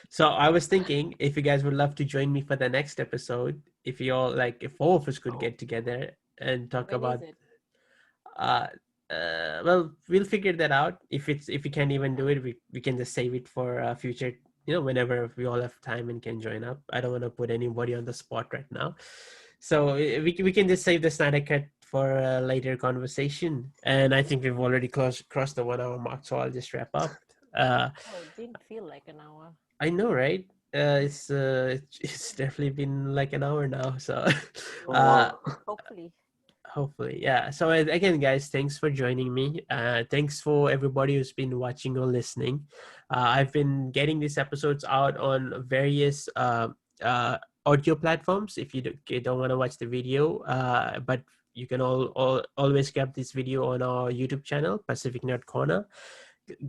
So I was thinking if you guys would love to join me for the next episode, if you all like, if all of us could Oh, get together and talk When is about it? uh well, we'll figure that out. If we can't even do it, we can just save it for future, whenever we all have time and can join up. I don't want to put anybody on the spot right now, so we can just save the Snyder Cut for a later conversation. And I think we've already crossed the 1 hour mark, so I'll just wrap up. Oh, it didn't feel like an hour. I know, right? It's definitely been like an hour now, so Oh, uh wow. Hopefully. hopefully, yeah. So again, guys, thanks for joining me. Thanks for everybody who's been watching or listening. I've been getting these episodes out on various uh audio platforms. If you don't want to watch the video, but you can always grab this video on our YouTube channel, Pacific Nerd Corner.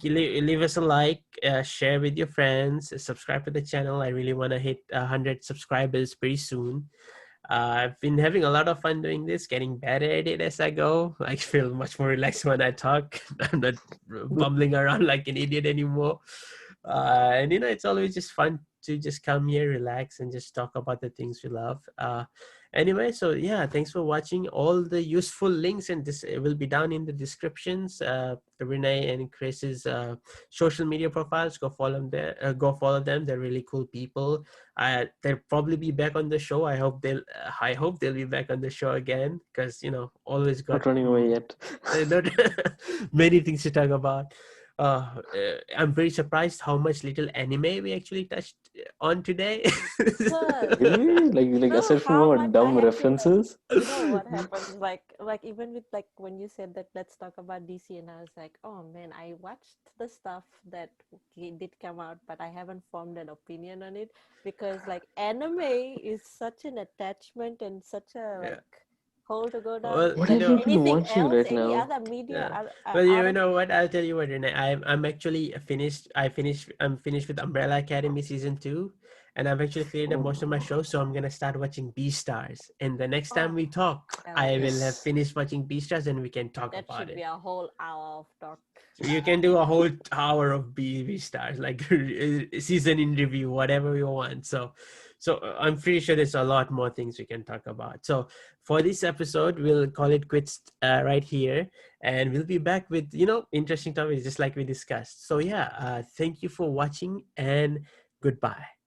Leave us a like, share with your friends, subscribe to the channel. I really want to hit 100 subscribers pretty soon. I've been having a lot of fun doing this, getting better at it as I go. I feel much more relaxed when I talk. I'm not bumbling around like an idiot anymore. And it's always just fun to just come here, relax, and just talk about the things we love. Anyway, so yeah, thanks for watching. All the useful links and this will be down in the descriptions. The Renee and Chris's social media profiles. Go follow them there. Go follow them. They're really cool people. They'll probably be back on the show. I hope they'll be back on the show again, because always got Not running away yet. not many things to talk about. I'm very surprised how much little anime we actually touched on today. But Really? Like know aside from how our much I dumb had to, references? what happens, like even with like when you said that let's talk about DC, and I was like, oh man, I watched the stuff that did come out, but I haven't formed an opinion on it, because like anime is such an attachment and such a Yeah. hole to go down. Well, What Like have you been anything watching else, right any now? other media yeah. Well, out you of know what? I'll tell you what, Renee. I'm actually finished. I'm finished with Umbrella Academy season 2, and I've actually cleared up most of my Oh, shows. So I'm gonna start watching Beastars. And the next time oh, we talk, hell I yeah. will have yes. finished watching Beastars, and we can talk That about should be it. a whole hour of talk. So you can do a whole hour of Beastars, like season in review, whatever you want. So I'm pretty sure there's a lot more things we can talk about. So for this episode, we'll call it quits right here, and we'll be back with interesting topics just like we discussed. So yeah, thank you for watching, and goodbye.